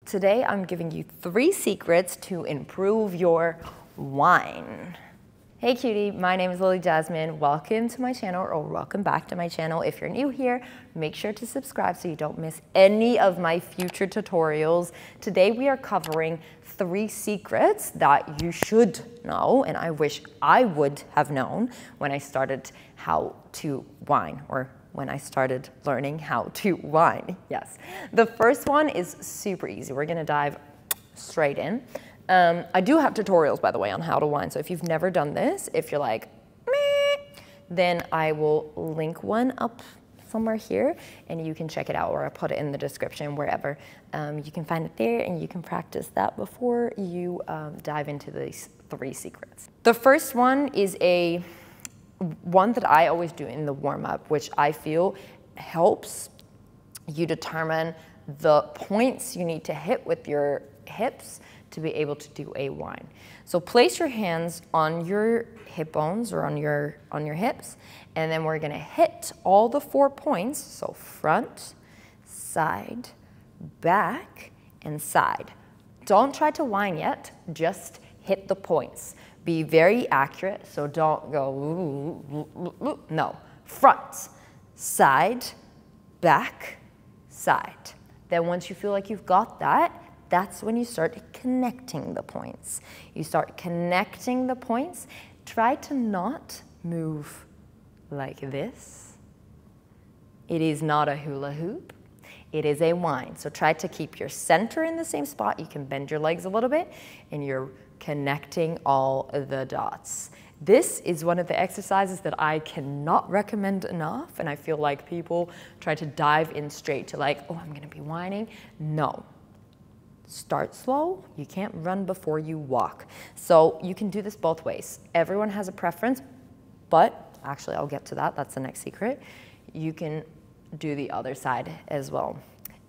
Today I'm giving you 3 secrets to improve your whine. Hey cutie, my name is Lily Jasmine. Welcome to my channel, or welcome back to my channel. If you're new here, make sure to subscribe so you don't miss any of my future tutorials. Today we are covering 3 secrets that you should know, and I wish I would have known when I started how to whine, or when I started learning how to whine. Yes. The first one is super easy. We're gonna dive straight in. I do have tutorials, by the way, on how to whine. So if you've never done this, if you're like, meh, then I will link one up somewhere here and you can check it out, or I'll put it in the description, wherever. You can find it there and you can practice that before you dive into these 3 secrets. The first one is one that I always do in the warm-up, which I feel helps you determine the points you need to hit with your hips to be able to do a whine. So place your hands on your hip bones or on your hips, and then we're gonna hit all the 4 points, so front, side, back, and side. Don't try to whine yet, just hit the points. Be very accurate, so don't go, no. Front, side, back, side. Then once you feel like you've got that, that's when you start connecting the points. You start connecting the points. Try to not move like this. It is not a hula hoop. It is a whine. So try to keep your center in the same spot. You can bend your legs a little bit, and you're connecting all the dots. This is one of the exercises that I cannot recommend enough, and I feel like people try to dive in straight to like, oh, I'm gonna be whining. No. Start slow. You can't run before you walk. So you can do this both ways. Everyone has a preference, but actually I'll get to that. That's the next secret. You can do the other side as well.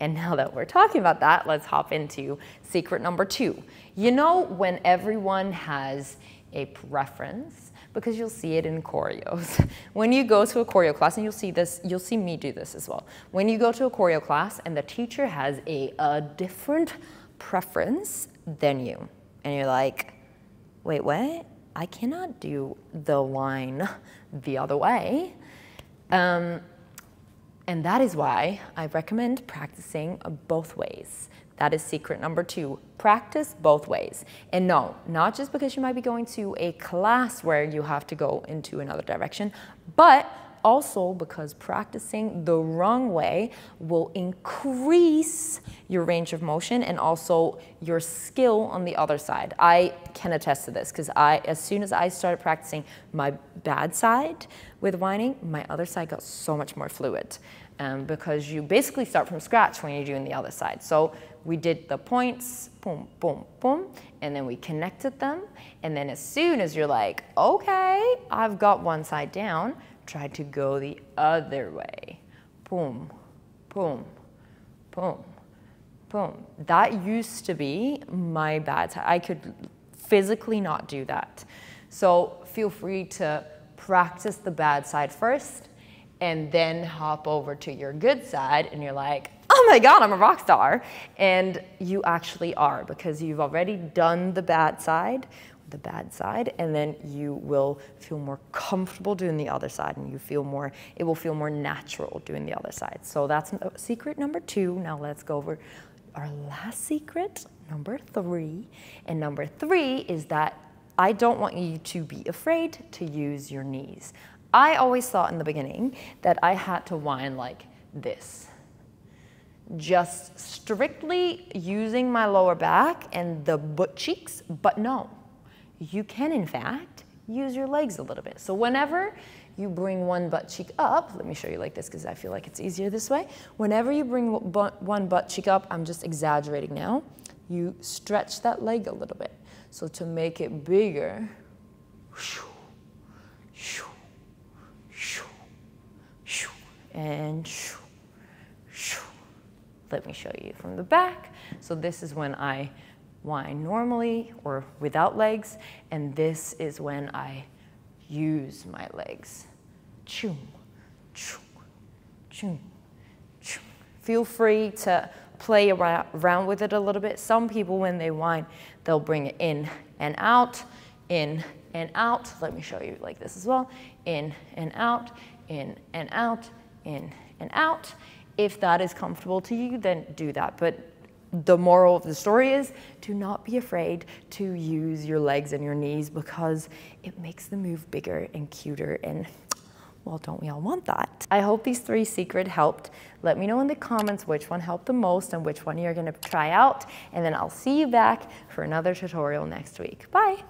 And now that we're talking about that, let's hop into secret number 2. You know when everyone has a preference, because you'll see it in choreos. When you go to a choreo class, and you'll see me do this as well. When you go to a choreo class and the teacher has a different preference than you, and you're like, wait, what? I cannot do the whine the other way. And that is why I recommend practicing both ways. That is secret number 2. Practice both ways. And no, not just because you might be going to a class where you have to go into another direction, but also because practicing the wrong way will increase your range of motion and also your skill on the other side. I can attest to this because as soon as I started practicing my bad side with whining, my other side got so much more fluid, because you basically start from scratch when you're doing the other side. So we did the points, boom, boom, boom, and then we connected them. And then as soon as you're like, okay, I've got one side down, try to go the other way. Boom, boom, boom, boom. That used to be my bad side. I could physically not do that. So feel free to practice the bad side first and then hop over to your good side, and you're like, oh my God, I'm a rock star. And you actually are, because you've already done the bad side, and then you will feel more comfortable doing the other side, and it will feel more natural doing the other side. So that's secret number 2. Now let's go over our last secret, number 3. And number 3 is that I don't want you to be afraid to use your knees. I always thought in the beginning that I had to whine like this, just strictly using my lower back and the butt cheeks, but no. You can, in fact, use your legs a little bit. So whenever you bring one butt cheek up, let me show you like this because I feel like it's easier this way. Whenever you bring one butt cheek up, I'm just exaggerating now, you stretch that leg a little bit. So to make it bigger, and let me show you from the back. So this is when I whine normally or without legs, and this is when I use my legs. Choo, choo, choo, choo. Feel free to play around with it a little bit. Some people, when they whine, they'll bring it in and out, in and out. Let me show you like this as well. In and out, in and out, in and out. If that is comfortable to you, then do that. But the moral of the story is, do not be afraid to use your legs and your knees, because it makes the move bigger and cuter, and well, don't we all want that? I hope these 3 secrets helped. Let me know in the comments which one helped the most and which one you're gonna try out, and then I'll see you back for another tutorial next week. Bye.